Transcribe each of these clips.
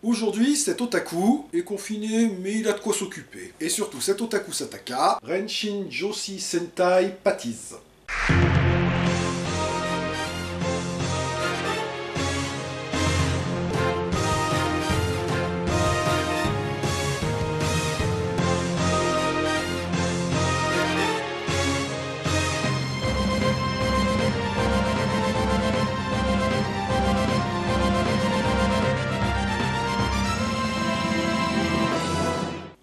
Aujourd'hui, cet otaku est confiné, mais il a de quoi s'occuper. Et surtout, cet otaku s'attaqua Renshin Joshi Sentai Patiz.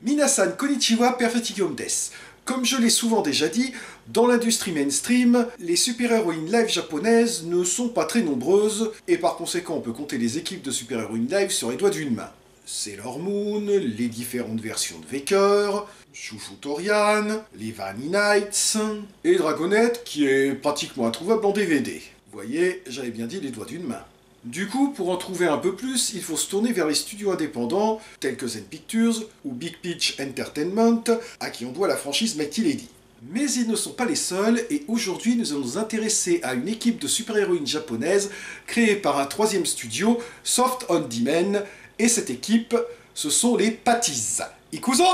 Minasan konnichiwa perfectium des. Comme je l'ai souvent déjà dit, dans l'industrie mainstream, les super-héroïnes live japonaises ne sont pas très nombreuses, et par conséquent on peut compter les équipes de super-héroïnes live sur les doigts d'une main. Sailor Moon, les différentes versions de Veker, Chouchou Torian, les Vanny Knights, et Dragonette qui est pratiquement introuvable en DVD. Vous voyez, j'avais bien dit les doigts d'une main. Du coup, pour en trouver un peu plus, il faut se tourner vers les studios indépendants, tels que Zen Pictures ou Big Peach Entertainment, à qui on doit la franchise Mighty Lady. Mais ils ne sont pas les seuls, et aujourd'hui nous allons nous intéresser à une équipe de super-héroïnes japonaises créée par un troisième studio, Soft On Demand, et cette équipe, ce sont les Patiz. Ikuzo!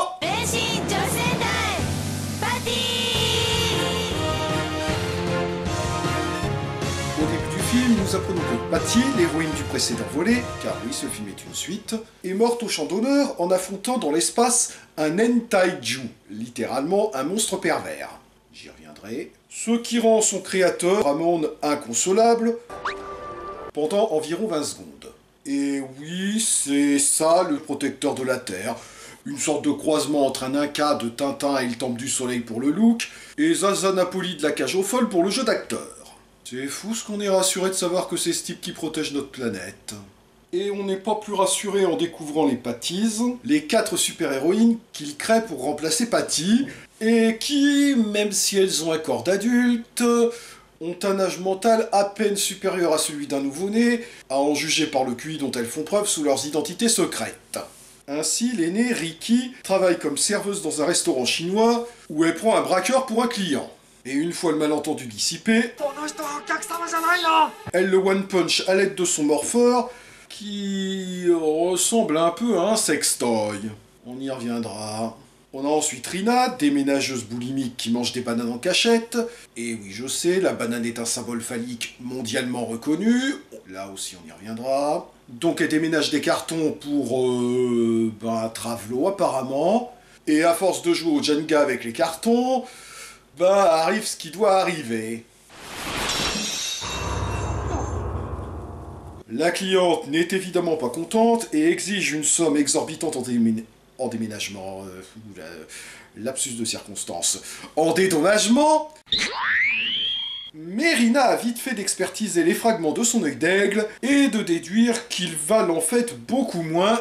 Au début du film, nous apprenons que Patty, l'héroïne du précédent volet, car oui, ce film est une suite, est morte au champ d'honneur en affrontant dans l'espace un Nentaiju, littéralement un monstre pervers. J'y reviendrai. Ce qui rend son créateur, Ramon, inconsolable pendant environ 20 secondes. Et oui, c'est ça le protecteur de la Terre. Une sorte de croisement entre un Inca de Tintin et le Temple du Soleil pour le look, et Zaza Napoli de la cage aux folles pour le jeu d'acteur. C'est fou ce qu'on est rassuré de savoir que c'est ce type qui protège notre planète. Et on n'est pas plus rassuré en découvrant les Patiz, les 4 super-héroïnes qu'il crée pour remplacer Patty, et qui, même si elles ont un corps d'adulte, ont un âge mental à peine supérieur à celui d'un nouveau-né, à en juger par le QI dont elles font preuve sous leurs identités secrètes. Ainsi, l'aînée, Riki, travaille comme serveuse dans un restaurant chinois, où elle prend un braqueur pour un client. Et une fois le malentendu dissipé, elle le one-punch à l'aide de son morpheur, qui ressemble un peu à un sextoy. On y reviendra. On a ensuite Rina, déménageuse boulimique qui mange des bananes en cachette. Et oui, je sais, la banane est un symbole phallique mondialement reconnu. Là aussi, on y reviendra. Donc elle déménage des cartons pour Travelo apparemment. Et à force de jouer au Jenga avec les cartons, arrive ce qui doit arriver. La cliente n'est évidemment pas contente et exige une somme exorbitante en déménagement. Lapsus de circonstance. En dédommagement. Mais Rina a vite fait d'expertiser les fragments de son œil d'aigle et de déduire qu'ils valent en fait beaucoup moins.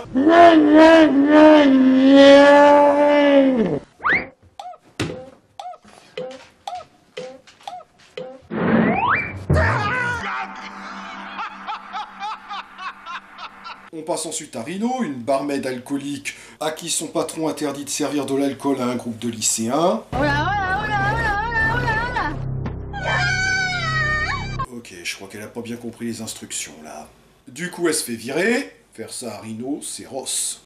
On passe ensuite à Rino, une barmaid alcoolique à qui son patron interdit de servir de l'alcool à un groupe de lycéens. Ok, je crois qu'elle a pas bien compris les instructions là. Du coup, elle se fait virer. Faire ça à Rino, c'est Ross.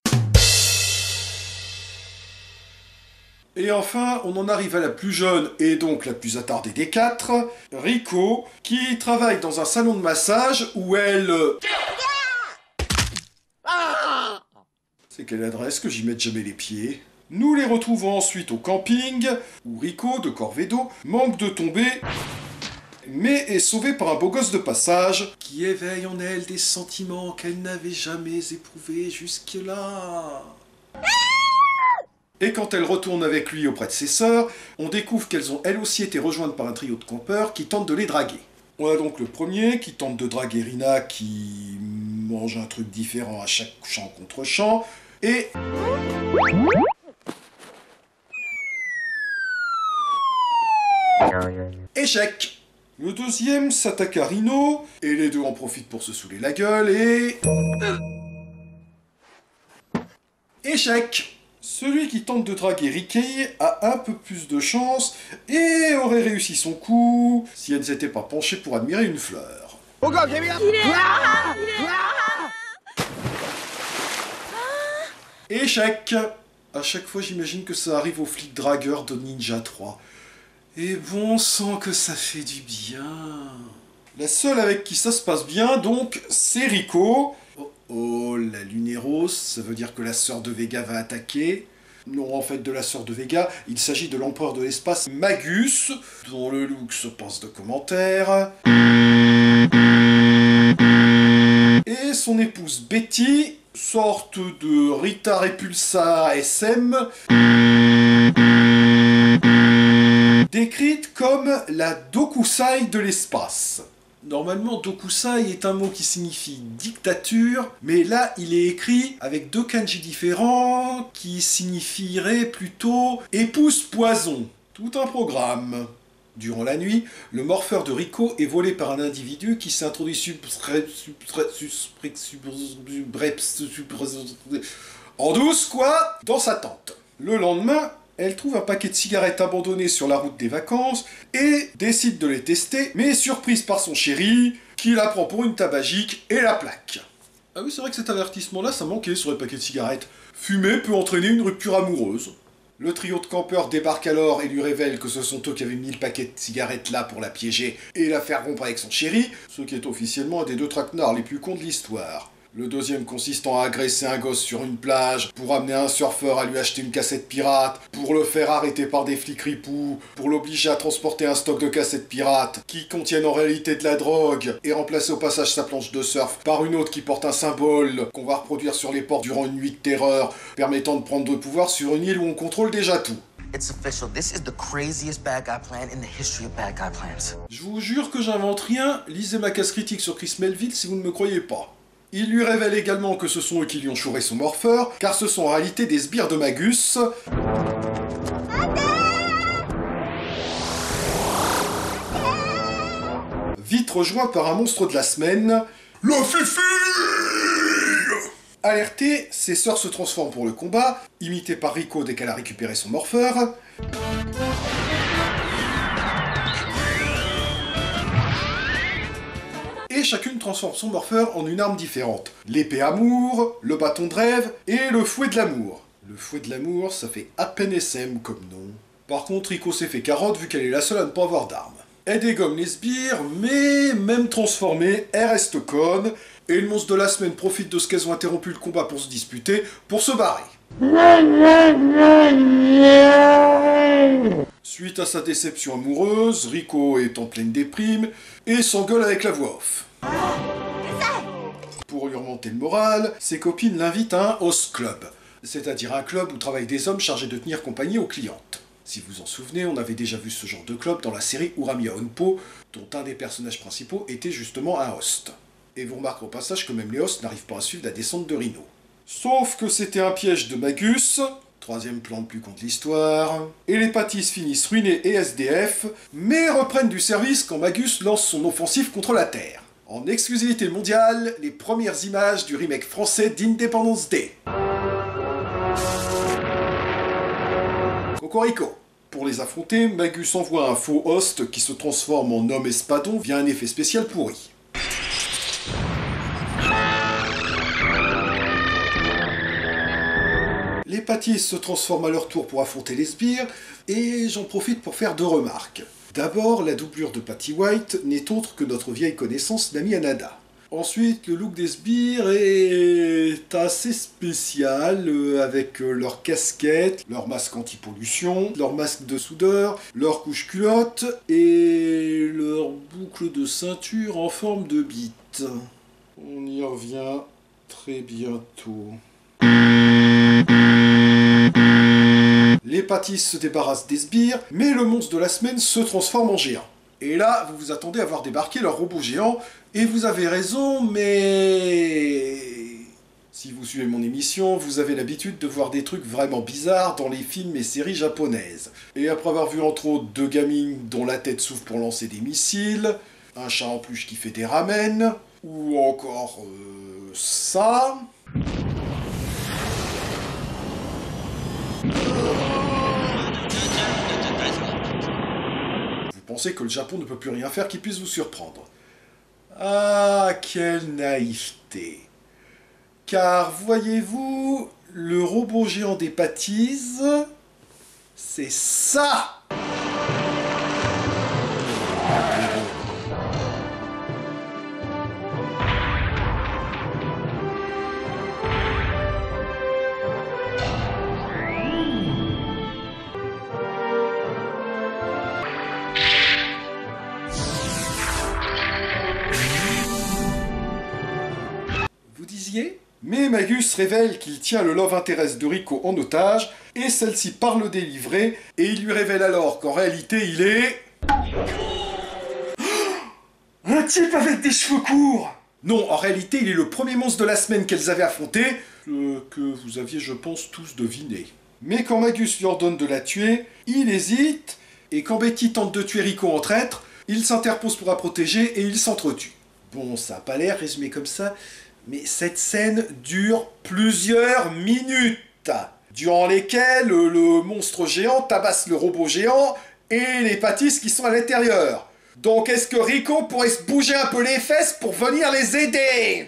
Et enfin, on en arrive à la plus jeune et donc la plus attardée des 4, Riko, qui travaille dans un salon de massage où elle... C'est quelle adresse que j'y mette jamais les pieds? Nous les retrouvons ensuite au camping, où Riko, de Corvedo, manque de tomber, mais est sauvée par un beau gosse de passage, qui éveille en elle des sentiments qu'elle n'avait jamais éprouvés jusque-là. Et quand elle retourne avec lui auprès de ses sœurs, on découvre qu'elles ont elles aussi été rejointes par un trio de campeurs qui tentent de les draguer. On a donc le premier qui tente de draguer Rina, qui mange un truc différent à chaque champ contre champ, et... échec. Le deuxième s'attaque à Rino, et les deux en profitent pour se saouler la gueule, et... échec. Celui qui tente de draguer Rikei a un peu plus de chance et aurait réussi son coup si elle ne s'était pas penchée pour admirer une fleur. Échec. À chaque fois, j'imagine que ça arrive aux flics dragueurs de Ninja 3. Et bon sang que ça fait du bien. La seule avec qui ça se passe bien, donc, c'est Rico. Oh oh, la lune est rose, ça veut dire que la sœur de Vega va attaquer. Non, en fait, de la sœur de Vega, il s'agit de l'empereur de l'espace, Magus, dont le look se passe de commentaires. Et son épouse Betty, sorte de Rita Repulsa SM, décrite comme la Dokusai de l'espace. Normalement, Dokusai est un mot qui signifie dictature, mais là, il est écrit avec deux kanji différents qui signifieraient plutôt épouse poison. Tout un programme. Durant la nuit, le morpheur de Rico est volé par un individu qui s'est introduit en douce, quoi, dans sa tente. Le lendemain, elle trouve un paquet de cigarettes abandonné sur la route des vacances et décide de les tester, mais surprise par son chéri, qui la prend pour une tabagique et la plaque. Ah oui, c'est vrai que cet avertissement-là, ça manquait sur les paquets de cigarettes. Fumer peut entraîner une rupture amoureuse. Le trio de campeurs débarque alors et lui révèle que ce sont eux qui avaient mis le paquet de cigarettes là pour la piéger et la faire rompre avec son chéri, ce qui est officiellement un des deux traquenards les plus cons de l'histoire. Le deuxième consistant à agresser un gosse sur une plage, pour amener un surfeur à lui acheter une cassette pirate, pour le faire arrêter par des flics ripoux, pour l'obliger à transporter un stock de cassettes pirates, qui contiennent en réalité de la drogue, et remplacer au passage sa planche de surf par une autre qui porte un symbole qu'on va reproduire sur les ports durant une nuit de terreur, permettant de prendre le pouvoir sur une île où on contrôle déjà tout. It's official. This is the craziest bad guy plan in the history of bad guy plans. Je vous jure que j'invente rien, lisez ma case critique sur Chris Melville si vous ne me croyez pas. Il lui révèle également que ce sont eux qui lui ont chouré son morpheur, car ce sont en réalité des sbires de Magus. Vite rejoint par un monstre de la semaine, le Fifi. Alerté, ses sœurs se transforment pour le combat, imitées par Rico dès qu'elle a récupéré son morpheur. Et chacune transforme son morpheur en une arme différente. L'épée amour, le bâton de rêve et le fouet de l'amour. Le fouet de l'amour, ça fait à peine SM comme nom. Par contre, Rico s'est fait carotte vu qu'elle est la seule à ne pas avoir d'arme. Elle dégomme les sbires, mais même transformée, elle reste conne, et le monstre de la semaine profite de ce qu'elles ont interrompu le combat pour se disputer, pour se barrer. Suite à sa déception amoureuse, Rico est en pleine déprime et s'engueule avec la voix off. Pour lui remonter le moral, ses copines l'invitent à un host club, c'est-à-dire un club où travaillent des hommes chargés de tenir compagnie aux clientes. Si vous en souvenez, on avait déjà vu ce genre de club dans la série Uramiya Honpo, dont un des personnages principaux était justement un host. Et vous remarquerez au passage que même les hosts n'arrivent pas à suivre la descente de Rhino. Sauf que c'était un piège de Magus, troisième plan le plus con de l'histoire, et les pâtisses finissent ruinés et SDF, mais reprennent du service quand Magus lance son offensive contre la Terre. En exclusivité mondiale, les premières images du remake français d'Independence Day. Cocorico. Pour les affronter, Magus envoie un faux host qui se transforme en homme espadon via un effet spécial pourri. Les pâtisses se transforment à leur tour pour affronter les sbires, et j'en profite pour faire deux remarques. D'abord, la doublure de Patty White n'est autre que notre vieille connaissance Nami Hanada. Ensuite, le look des sbires est assez spécial, avec leur casquette, leur masque anti-pollution, leur masque de soudeur, leur couche culotte et leur boucle de ceinture en forme de bite. On y revient très bientôt. Les pâtisses se débarrassent des sbires, mais le monstre de la semaine se transforme en géant. Et là, vous vous attendez à voir débarquer leur robot géant, et vous avez raison, mais... Si vous suivez mon émission, vous avez l'habitude de voir des trucs vraiment bizarres dans les films et séries japonaises. Et après avoir vu entre autres deux gamines dont la tête s'ouvre pour lancer des missiles, un chat en peluche qui fait des ramen, ou encore... ça... Vous pensez que le Japon ne peut plus rien faire qui puisse vous surprendre. Ah, quelle naïveté. Car voyez-vous, le robot géant des Patties, c'est ça! Vous disiez? Mais Magus révèle qu'il tient le love interest de Rico en otage, et celle-ci part le délivrer, et il lui révèle alors qu'en réalité il est... Un type avec des cheveux courts! Non, en réalité il est le premier monstre de la semaine qu'elles avaient affronté, que vous aviez je pense tous deviné. Mais quand Magus lui ordonne de la tuer, il hésite, et quand Betty tente de tuer Rico en traître, il s'interpose pour la protéger et ils s'entretuent. Bon, ça n'a pas l'air résumé comme ça, mais cette scène dure plusieurs minutes, durant lesquelles le monstre géant tabasse le robot géant et les Patties qui sont à l'intérieur. Donc est-ce que Rico pourrait se bouger un peu les fesses pour venir les aider?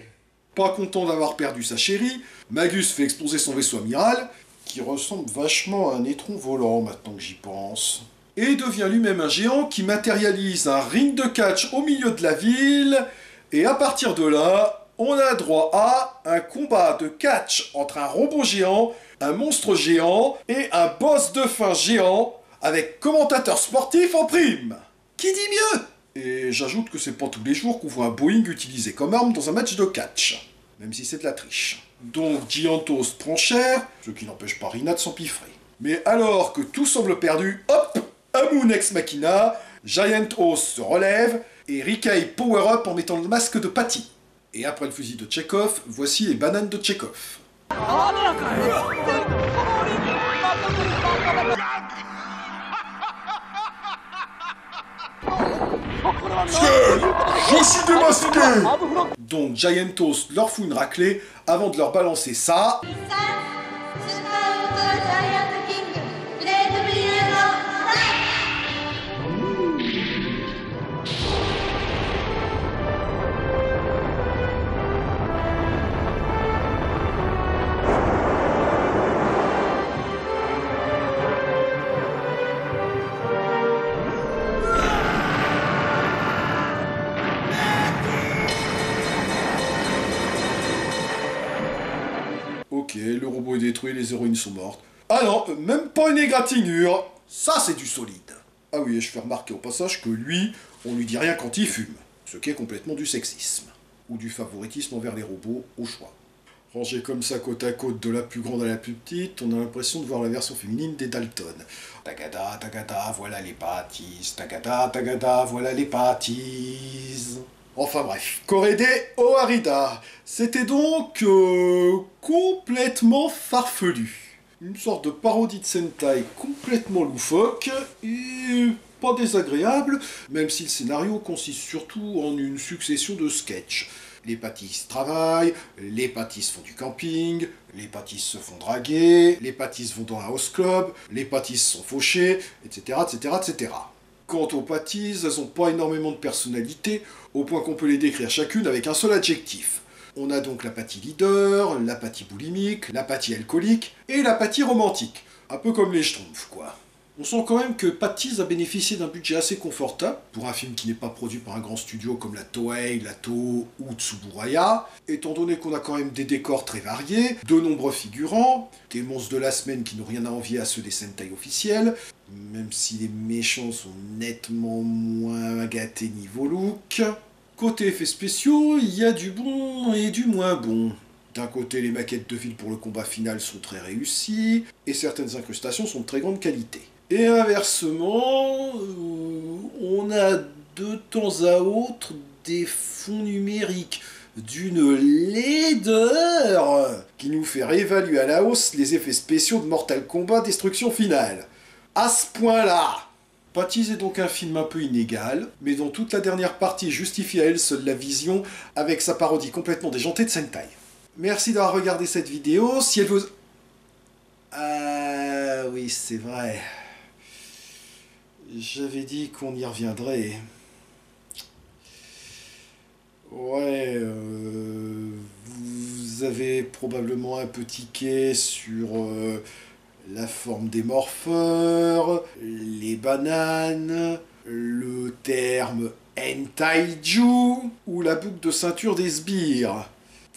Pas content d'avoir perdu sa chérie, Magus fait exploser son vaisseau amiral, qui ressemble vachement à un étron volant maintenant que j'y pense, et devient lui-même un géant qui matérialise un ring de catch au milieu de la ville, et à partir de là, on a droit à un combat de catch entre un robot géant, un monstre géant et un boss de fin géant, avec commentateur sportif en prime. Qui dit mieux? Et j'ajoute que c'est pas tous les jours qu'on voit un Boeing utilisé comme arme dans un match de catch, même si c'est de la triche. Donc Giant Toast prend cher, ce qui n'empêche pas Rina de s'empiffrer. Mais alors que tout semble perdu, hop, Amun ex machina, Giant Toast se relève, et Rikai power up en mettant le masque de Patty. Et après le fusil de Tchekhov, voici les bananes de Tchekhov. Je suis démasqué! Donc Giant Toast leur fout une raclée avant de leur balancer ça. Ok, le robot est détruit, les héroïnes sont mortes. Ah non, même pas une égratignure. Ça, c'est du solide. Ah oui, et je fais remarquer au passage que lui, on lui dit rien quand il fume. Ce qui est complètement du sexisme. Ou du favoritisme envers les robots, au choix. Rangé comme ça côte à côte de la plus grande à la plus petite, on a l'impression de voir la version féminine des Dalton. Tagada, tagada, voilà les Patties. Tagada, tagada, voilà les Patties. Enfin bref, Korede Oharida. C'était donc complètement farfelu. Une sorte de parodie de Sentai complètement loufoque et pas désagréable, même si le scénario consiste surtout en une succession de sketchs. Les Patties travaillent, les Patties font du camping, les Patties se font draguer, les Patties vont dans un house club, les Patties sont fauchées, etc., etc., etc. Quant aux Patties, elles n'ont pas énormément de personnalité, au point qu'on peut les décrire chacune avec un seul adjectif. On a donc la Patty leader, la Patty boulimique, la Patty alcoolique et la Patty romantique. Un peu comme les Schtroumpfs, quoi. On sent quand même que Patties a bénéficié d'un budget assez confortable, pour un film qui n'est pas produit par un grand studio comme la Toei, la Toho ou Tsuburaya, étant donné qu'on a quand même des décors très variés, de nombreux figurants, des monstres de la semaine qui n'ont rien à envier à ceux des Sentai officiels, même si les méchants sont nettement moins gâtés niveau look. Côté effets spéciaux, il y a du bon et du moins bon. D'un côté, les maquettes de ville pour le combat final sont très réussies, et certaines incrustations sont de très grande qualité. Et inversement, on a de temps à autre des fonds numériques d'une laideur qui nous fait réévaluer à la hausse les effets spéciaux de Mortal Kombat Destruction Finale. À ce point-là, Patties est donc un film un peu inégal, mais dont toute la dernière partie justifie à elle seule la vision avec sa parodie complètement déjantée de Sentai. Merci d'avoir regardé cette vidéo. Si elle vous... Ah oui, c'est vrai. J'avais dit qu'on y reviendrait. Ouais, vous vous avez probablement un peu tiqué sur la forme des morpheurs, les bananes, le terme Entaiju ou la boucle de ceinture des sbires.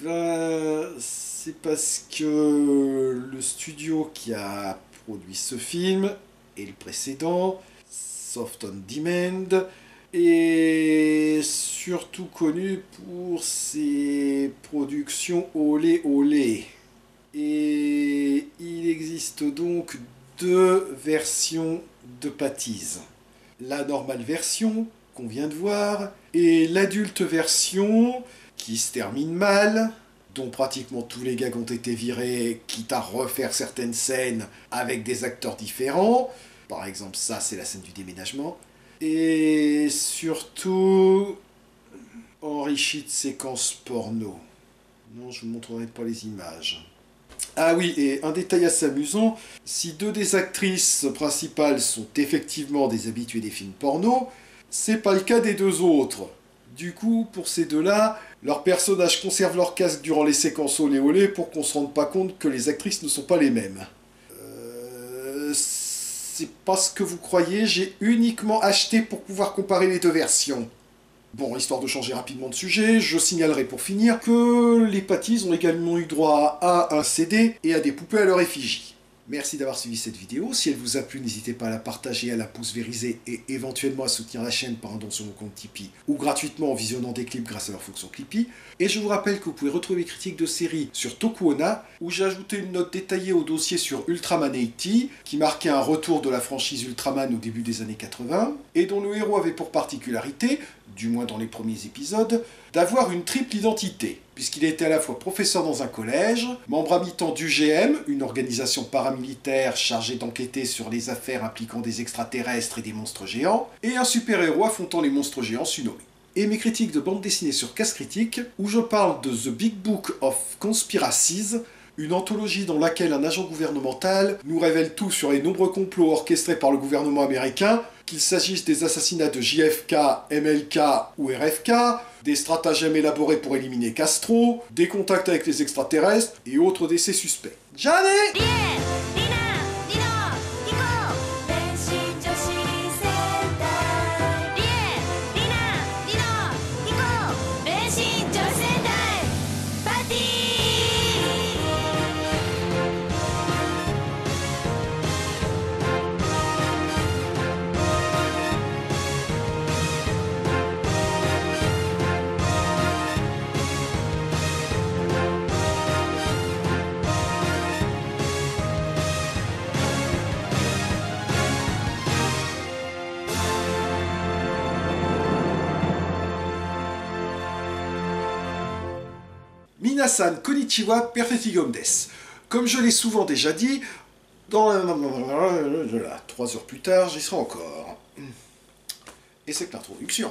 Ben, c'est parce que le studio qui a produit ce film et le précédent, Soft on Demand, est surtout connu pour ses productions olé olé. Et il existe donc deux versions de Patties. La normale version, qu'on vient de voir, et l'adulte version, qui se termine mal, dont pratiquement tous les gags ont été virés, quitte à refaire certaines scènes avec des acteurs différents. Par exemple, ça, c'est la scène du déménagement. Et surtout, enrichi de séquences porno. Non, je ne vous montrerai pas les images. Ah oui, et un détail assez amusant, si deux des actrices principales sont effectivement des habitués des films porno, c'est pas le cas des deux autres. Du coup, pour ces deux-là, leurs personnages conservent leur casque durant les séquences olé olé pour qu'on se rende pas compte que les actrices ne sont pas les mêmes. C'est pas ce que vous croyez, j'ai uniquement acheté pour pouvoir comparer les deux versions. Bon, histoire de changer rapidement de sujet, je signalerai pour finir que les Patties ont également eu droit à un CD et à des poupées à leur effigie. Merci d'avoir suivi cette vidéo, si elle vous a plu, n'hésitez pas à la partager, à la pouce vériser et éventuellement à soutenir la chaîne par un don sur mon compte Tipeee ou gratuitement en visionnant des clips grâce à leur fonction Clippy. Et je vous rappelle que vous pouvez retrouver mes critiques de séries sur Tokuona, où j'ai ajouté une note détaillée au dossier sur Ultraman 80, qui marquait un retour de la franchise Ultraman au début des années 80, et dont le héros avait pour particularité, du moins dans les premiers épisodes, d'avoir une triple identité, puisqu'il était à la fois professeur dans un collège, membre à mi-temps d'UGM, une organisation paramilitaire chargée d'enquêter sur les affaires impliquant des extraterrestres et des monstres géants, et un super-héros affrontant les monstres géants Tsunami. Et mes critiques de bande dessinée sur Casse Critique, où je parle de The Big Book of Conspiracies, une anthologie dans laquelle un agent gouvernemental nous révèle tout sur les nombreux complots orchestrés par le gouvernement américain, qu'il s'agisse des assassinats de JFK, MLK ou RFK, des stratagèmes élaborés pour éliminer Castro, des contacts avec les extraterrestres et autres décès suspects. Jamais! Minasan konnichiwa perfectigum des. Comme je l'ai souvent déjà dit, dans 3 heures plus tard, j'y serai encore. Et c'est que l'introduction.